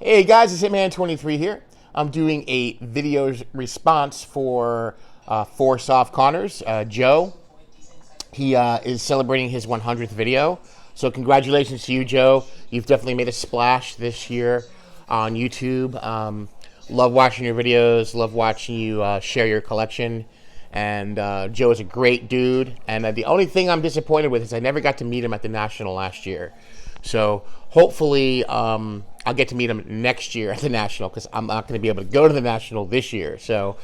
Hey guys, it's Hitman23 here. I'm doing a video response for Four Soft Connors. Joe, he is celebrating his 100th video. So congratulations to you, Joe. You've definitely made a splash this year on YouTube. Love watching your videos. Love watching you share your collection. And Joe is a great dude. And the only thing I'm disappointed with is I never got to meet him at the National last year. So hopefully I'll get to meet him next year at the National because I'm not going to be able to go to the National this year. So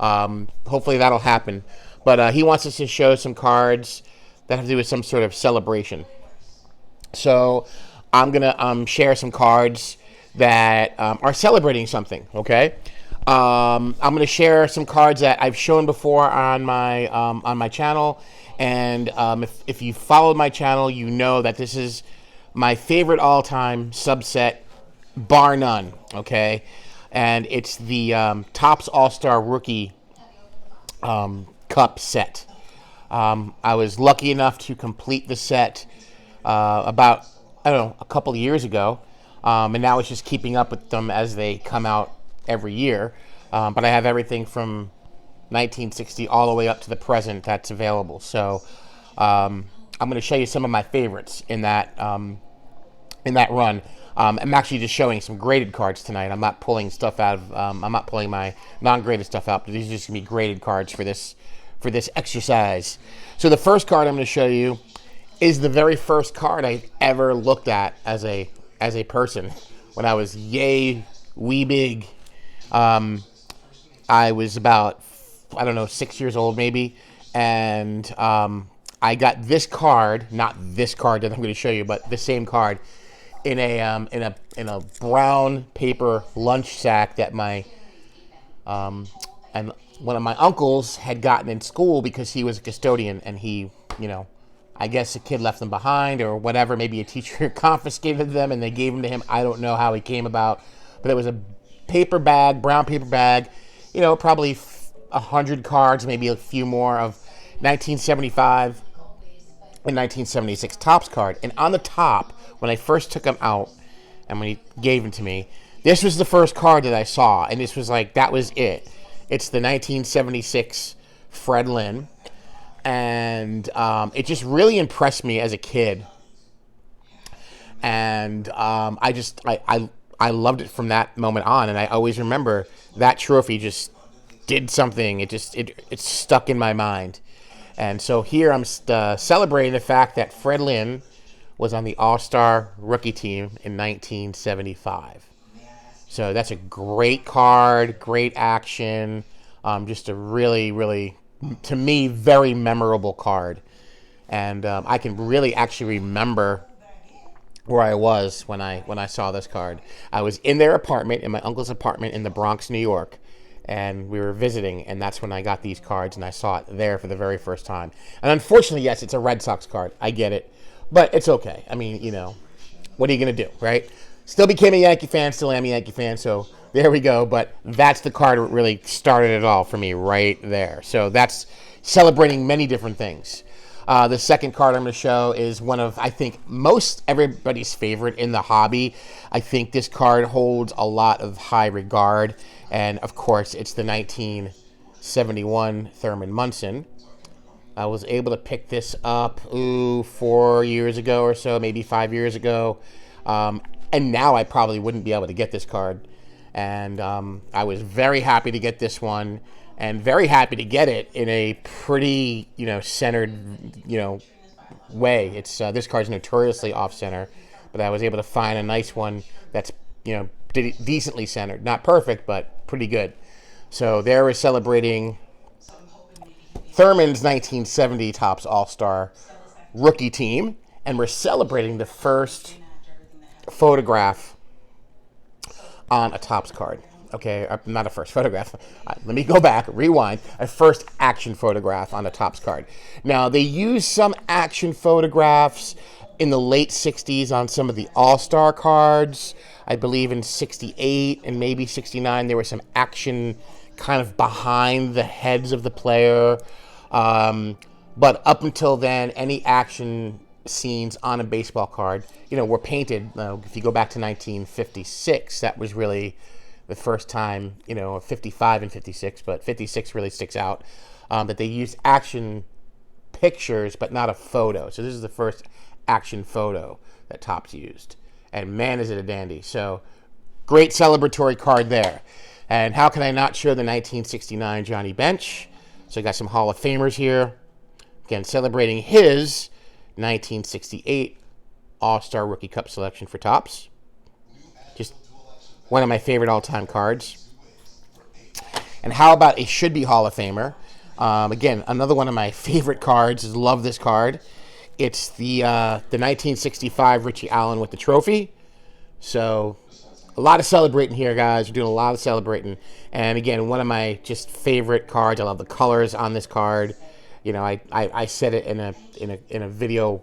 hopefully that'll happen. But he wants us to show some cards that have to do with some sort of celebration. So I'm going to share some cards that are celebrating something, okay? I'm going to share some cards that I've shown before on my channel. And if you followed my channel, you know that this is my favorite all-time subset, bar none, okay? And it's the Topps All-Star Rookie Cup set. I was lucky enough to complete the set about, I don't know, a couple of years ago. And now it's just keeping up with them as they come out every year. But I have everything from 1960 all the way up to the present that's available. So I'm going to show you some of my favorites in that run. I'm actually just showing some graded cards tonight. I'm not pulling stuff out of. I'm not pulling my non-graded stuff out. But these are just gonna be graded cards for this exercise. So the first card I'm going to show you is the very first card I ever looked at as a person when I was wee big. I was about, I don't know, 6 years old maybe, and I got this card, not this card that I'm going to show you, but the same card in a brown paper lunch sack that my and one of my uncles had gotten in school because he was a custodian, and he, I guess a kid left them behind or whatever. Maybe a teacher confiscated them and they gave them to him. I don't know how he came about, but it was a paper bag, brown paper bag, probably 100 cards, maybe a few more of 1975 and 1976 Topps card. And on the top, when I first took them out and when he gave them to me, this was the first card that I saw, and this was like, that was it. It's the 1976 Fred Lynn, and it just really impressed me as a kid. And I loved it from that moment on, and I always remember that trophy just did something. It stuck in my mind. And so here I'm celebrating the fact that Fred Lynn was on the All-Star Rookie team in 1975. So that's a great card, great action, just a really, really, to me, very memorable card. And I can really actually remember where I was when I saw this card. I was in their apartment, in my uncle's apartment in the Bronx, New York, and we were visiting, and that's when I got these cards, and I saw it there for the very first time. And unfortunately, yes, it's a Red Sox card. I get it, but it's okay. I mean, what are you going to do, right? Still became a Yankee fan, still am a Yankee fan, so there we go. But that's the card that really started it all for me right there. So that's celebrating many different things. The second card I'm going to show is one of, I think, most everybody's favorite in the hobby. I think this card holds a lot of high regard. And, of course, it's the 1971 Thurman Munson. I was able to pick this up, 4 years ago or so, maybe 5 years ago. And now I probably wouldn't be able to get this card. And I was very happy to get this one, and very happy to get it in a pretty, centered, way. It's this card's notoriously off-center, but I was able to find a nice one that's, decently centered. Not perfect, but pretty good. So there we're celebrating Thurman's 1970 Topps All-Star Rookie team, and we're celebrating the first photograph on a Topps card. Okay, not a first photograph. Let me go back, rewind. A first action photograph on a Topps card. Now, they used some action photographs in the late 60s on some of the All-Star cards. I believe in 68 and maybe 69, there was some action kind of behind the heads of the player. But up until then, any action scenes on a baseball card, were painted. If you go back to 1956, that was really the first time, 55 and 56, but 56 really sticks out, that they used action pictures, but not a photo. So this is the first action photo that Topps used. And man, is it a dandy. So great celebratory card there. And how can I not show the 1969 Johnny Bench? So I got some Hall of Famers here. Again, celebrating his 1968 All-Star Rookie Cup selection for Topps. Just one of my favorite all-time cards. And how about a should-be Hall of Famer? Again, another one of my favorite cards. Love this card. It's the 1965 Richie Allen with the trophy. So a lot of celebrating here, guys. We're doing a lot of celebrating. And again, one of my just favorite cards. I love the colors on this card. I said it in a video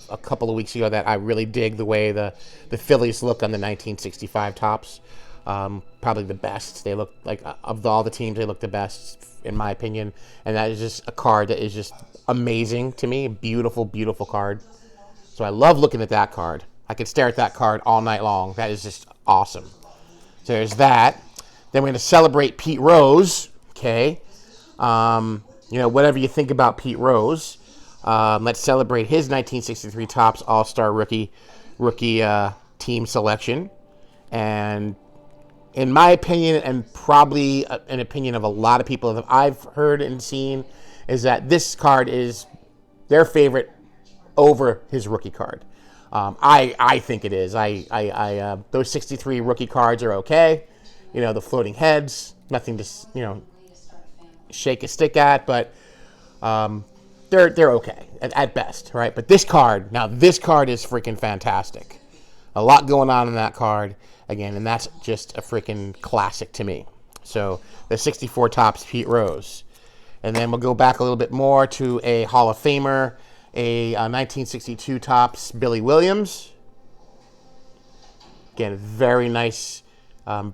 a couple of weeks ago that I really dig the way the Phillies look on the 1965 Topps. Probably the best. They look like, of all the teams, they look the best in my opinion. And that is just a card that is just amazing to me. Beautiful, beautiful card. So I love looking at that card. I could stare at that card all night long. That is just awesome. So there's that. Then we're going to celebrate Pete Rose. Okay. Whatever you think about Pete Rose, let's celebrate his 1963 Topps All-Star rookie team selection. And in my opinion, and probably an opinion of a lot of people that I've heard and seen, is that this card is their favorite over his rookie card. I think it is. Those 63 rookie cards are okay. The floating heads, nothing to shake a stick at, but they're okay at best, right? But this card is freaking fantastic. A lot going on in that card again, and that's just a freaking classic to me. So the 64 Topps Pete Rose, and then we'll go back a little bit more to a Hall of Famer, a 1962 Topps Billy Williams. Again, very nice,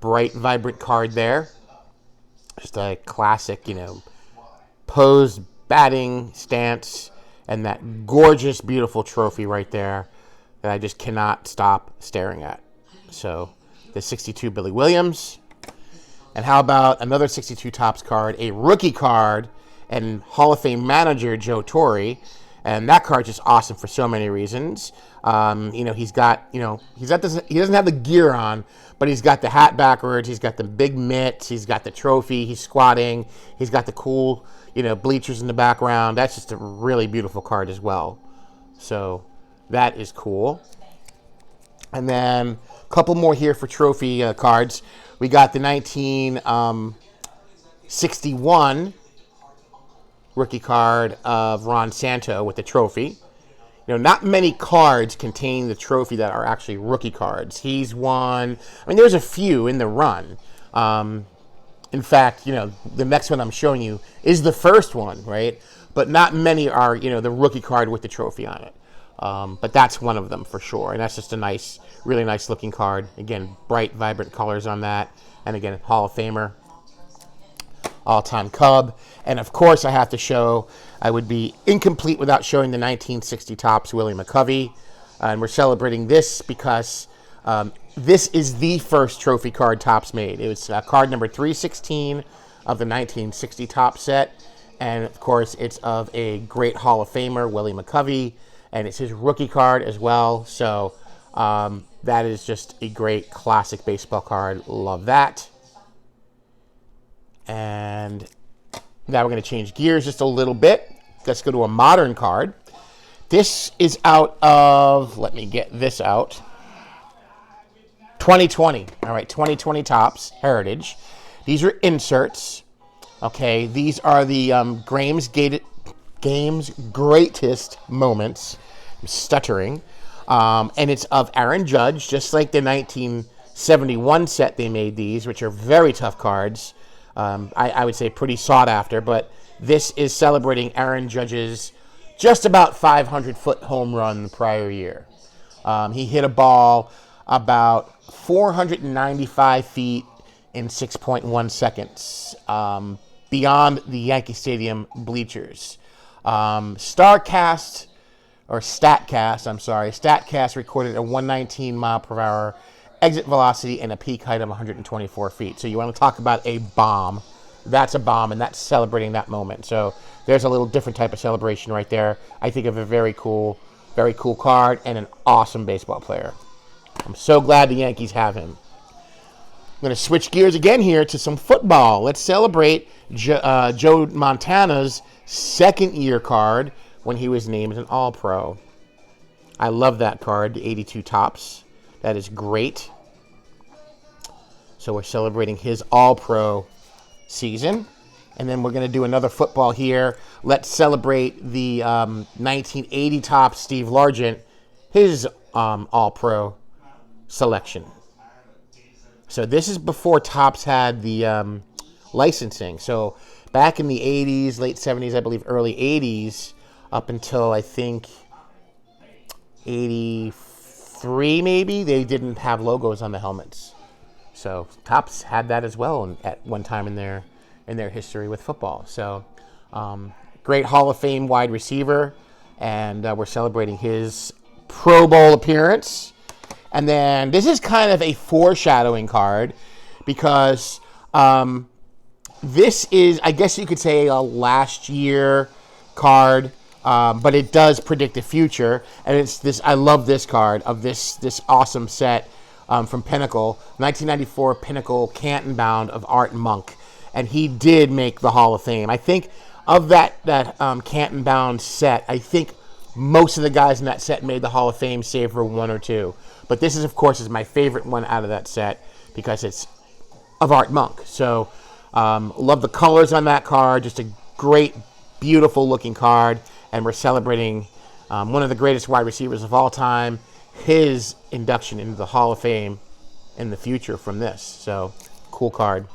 bright, vibrant card there. Just a classic, pose, batting, stance, and that gorgeous, beautiful trophy right there that I just cannot stop staring at. So the 62 Billy Williams. And how about another 62 Topps card, a rookie card, and Hall of Fame manager Joe Torre. And that card's just awesome for so many reasons. He's got, he doesn't have the gear on, but he's got the hat backwards. He's got the big mitts. He's got the trophy. He's squatting. He's got the cool, bleachers in the background. That's just a really beautiful card as well. So that is cool. And then a couple more here for trophy cards. We got the 1961 rookie card of Ron Santo with the trophy. Not many cards contain the trophy that are actually rookie cards. He's one. There's a few in the run. In fact, the next one I'm showing you is the first one, right? But not many are, the rookie card with the trophy on it. But that's one of them for sure. And that's just a nice, really nice looking card. Again, bright, vibrant colors on that. And again, Hall of Famer. All-time Cub. And of course, I have to show, I would be incomplete without showing the 1960 Topps Willie McCovey. And we're celebrating this because this is the first trophy card Topps made. It was card number 316 of the 1960 Topps set. And of course, it's of a great Hall of Famer, Willie McCovey. And it's his rookie card as well. So that is just a great classic baseball card. Love that. And now we're going to change gears just a little bit. Let's go to a modern card. This is out of, let me get this out, 2020. All right, 2020 Topps Heritage. These are inserts. Okay, these are the Game's Greatest Moments. I'm stuttering. And it's of Aaron Judge, just like the 1971 set they made these, which are very tough cards. I would say pretty sought after, but this is celebrating Aaron Judge's just about 500-foot home run the prior year. He hit a ball about 495 feet in 6.1 seconds beyond the Yankee Stadium bleachers. StarCast or StatCast, I'm sorry. StatCast recorded a 119 mile per hour exit velocity and a peak height of 124 feet. So you want to talk about a bomb. That's a bomb, and that's celebrating that moment. So there's a little different type of celebration right there. I think of a very cool card and an awesome baseball player. I'm so glad the Yankees have him. I'm going to switch gears again here to some football. Let's celebrate Joe Montana's second year card when he was named an All-Pro. I love that card, the 82 Topps. That is great. So we're celebrating his All-Pro season. And then we're going to do another football here. Let's celebrate the 1980 Topps Steve Largent, his All-Pro selection. So this is before Topps had the licensing. So back in the 80s, late 70s, I believe, early 80s, up until I think 83 maybe, they didn't have logos on the helmets. So Topps had that as well at one time in their history with football. So great Hall of Fame wide receiver, and we're celebrating his Pro Bowl appearance. And then this is kind of a foreshadowing card because this is, I guess you could say, a last year card, but it does predict the future. And it's this. I love this card of this awesome set from Pinnacle, 1994 Pinnacle Canton Bound of Art Monk, and he did make the Hall of Fame. I think of that Canton Bound set, I think most of the guys in that set made the Hall of Fame, save for one or two. But this is, of course, my favorite one out of that set because it's of Art Monk. So love the colors on that card. Just a great, beautiful looking card. And we're celebrating one of the greatest wide receivers of all time, his induction into the Hall of Fame in the future from this. So cool card.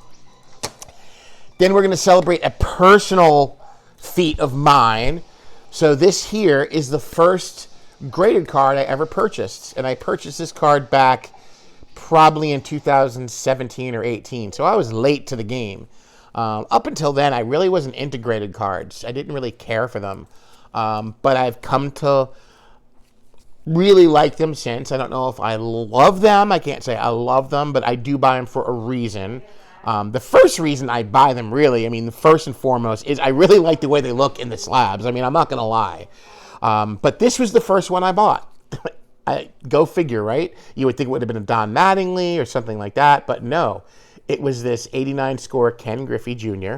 Then we're going to celebrate a personal feat of mine. So this here is the first graded card I ever purchased. And I purchased this card back probably in 2017 or 18. So I was late to the game. Up until then, I really wasn't into graded cards. I didn't really care for them. But I've come to really like them since. I don't know if I love them. I can't say I love them, but I do buy them for a reason. The first reason I buy them, really, I mean, the first and foremost, is I really like the way they look in the slabs. I mean, I'm not going to lie. But this was the first one I bought. Go figure, right? You would think it would have been a Don Mattingly or something like that, but no. It was this 89 score Ken Griffey Jr.,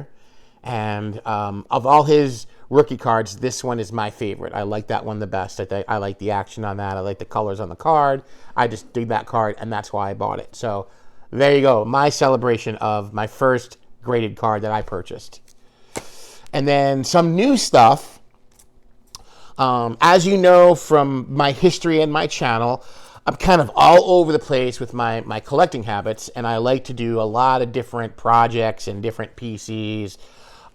and of all his rookie cards, this one is my favorite. I like that one the best. I like the action on that. I like the colors on the card. I just dig that card, and that's why I bought it. So there you go, my celebration of my first graded card that I purchased. And then some new stuff. As you know from my history and my channel, I'm kind of all over the place with my collecting habits, and I like to do a lot of different projects and different PCs.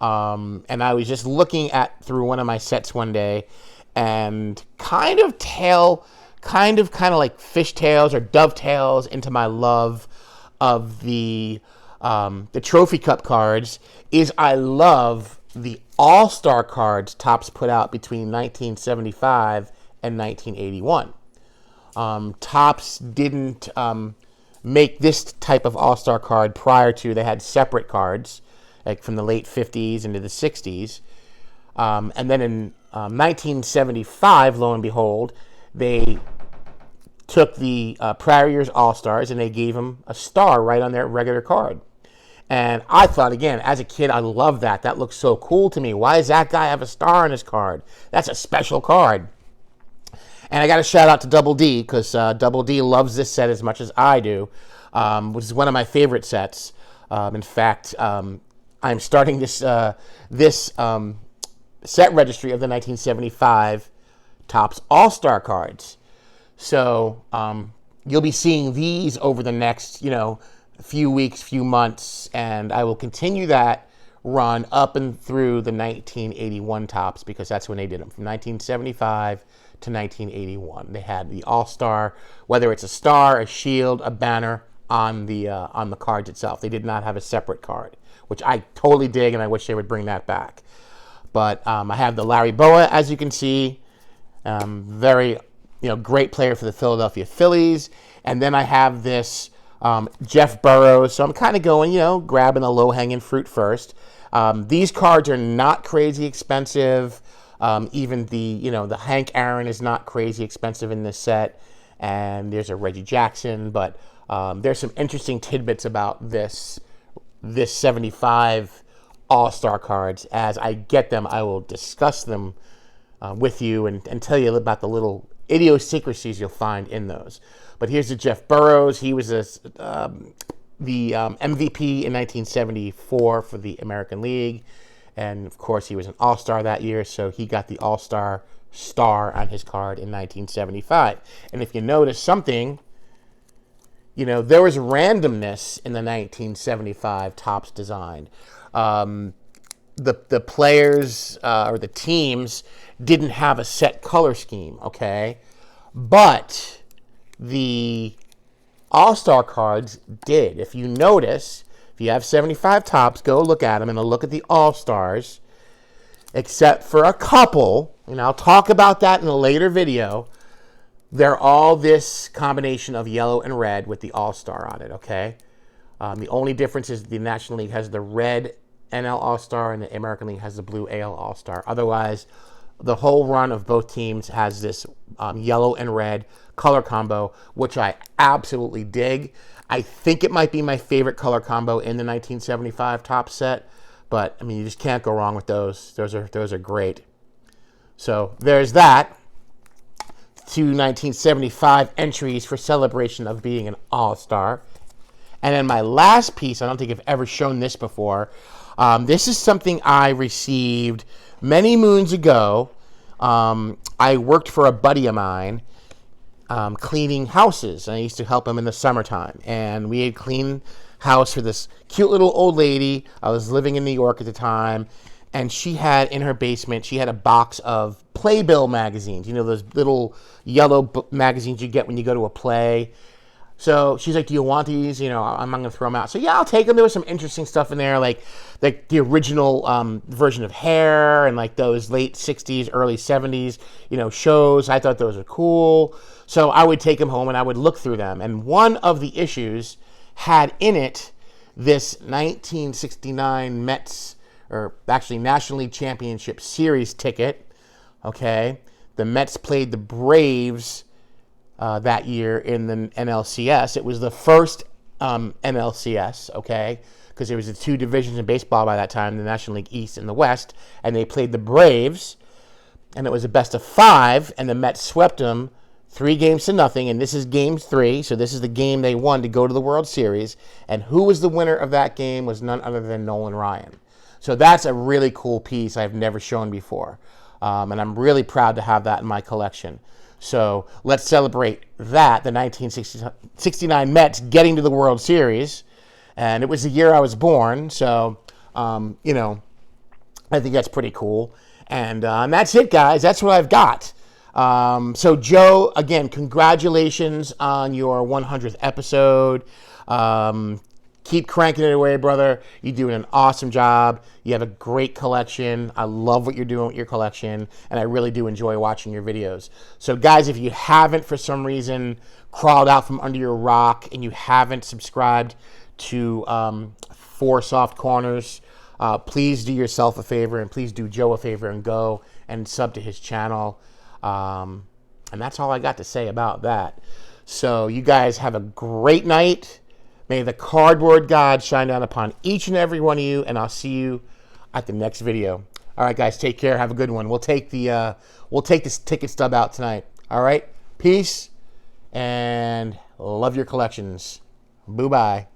And I was just looking through one of my sets one day, and kind of like fishtails or dovetails into my love of the Trophy Cup cards is I love the All-Star cards Topps put out between 1975 and 1981. Topps didn't make this type of All-Star card prior to. They had separate cards, like from the late 50s into the 60s. And then in 1975, lo and behold, they took the prior year's All-Stars and they gave them a star right on their regular card. And I thought, again, as a kid, I loved that. That looks so cool to me. Why does that guy have a star on his card? That's a special card. And I got to shout out to Double D, because Double D loves this set as much as I do, which is one of my favorite sets. In fact, I'm starting this set registry of the 1975 Topps All-Star cards. So you'll be seeing these over the next, few weeks, few months, and I will continue that run up and through the 1981 Topps, because that's when they did them, from 1975 to 1981. They had the All-Star, whether it's a star, a shield, a banner on the cards itself. They did not have a separate card, which I totally dig, and I wish they would bring that back. But I have the Larry Boa, as you can see, Very, great player for the Philadelphia Phillies. And then I have this Jeff Burrows. So I'm kind of going, grabbing the low-hanging fruit first. These cards are not crazy expensive. Even the Hank Aaron is not crazy expensive in this set. And there's a Reggie Jackson. But there's some interesting tidbits about this 75 All-Star cards. As I get them, I will discuss them with you and tell you about the little idiosyncrasies you'll find in those. But here's the Jeff Burrows. He was the MVP in 1974 for the American League. And, of course, he was an All-Star that year, so he got the All-Star star on his card in 1975. And if you notice something, there was randomness in the 1975 Topps design. The players or the teams didn't have a set color scheme, okay? But the All-Star cards did. If you notice, if you have 75 Topps, go look at them and look at the All-Stars, except for a couple, and I'll talk about that in a later video. They're all this combination of yellow and red with the All-Star on it, okay? The only difference is the National League has the red NL All-Star and the American League has the blue AL All-Star. Otherwise, the whole run of both teams has this yellow and red color combo, which I absolutely dig. I think it might be my favorite color combo in the 1975 Topps set, but I mean, you just can't go wrong with those. Those are great. So there's that. 2 1975 entries for celebration of being an All-Star. And then my last piece, I don't think I've ever shown this before. This is something I received many moons ago. I worked for a buddy of mine cleaning houses. And I used to help him in the summertime. And we had cleaned house for this cute little old lady. I was living in New York at the time. And she had in her basement, she had a box of Playbill magazines. Those little yellow magazines you get when you go to a play. So she's like, do you want these? I'm not going to throw them out. So yeah, I'll take them. There was some interesting stuff in there, like the original version of Hair and like those late 60s, early 70s, shows. I thought those were cool. So I would take them home and I would look through them. And one of the issues had in it this 1969 Mets, or actually National League Championship Series ticket, okay? The Mets played the Braves that year in the NLCS. It was the first NLCS, okay? Because there was the two divisions in baseball by that time, the National League East and the West, and they played the Braves, and it was a best of 5, and the Mets swept them 3-0, and this is game 3, so this is the game they won to go to the World Series, and who was the winner of that game was none other than Nolan Ryan. So that's a really cool piece I've never shown before, and I'm really proud to have that in my collection. So let's celebrate that, the 1969 Mets getting to the World Series. And it was the year I was born. So, I think that's pretty cool. And that's it, guys. That's what I've got. So, Joe, again, congratulations on your 100th episode. Keep cranking it away, brother. You're doing an awesome job. You have a great collection. I love what you're doing with your collection, and I really do enjoy watching your videos. So, guys, if you haven't, for some reason, crawled out from under your rock and you haven't subscribed to 4 Soft Corners, please do yourself a favor and please do Joe a favor and go and sub to his channel. And that's all I got to say about that. So, you guys have a great night. May the cardboard God shine down upon each and every one of you, and I'll see you at the next video. All right, guys, take care. Have a good one. We'll take this ticket stub out tonight. All right, peace, and love your collections. Bye-bye.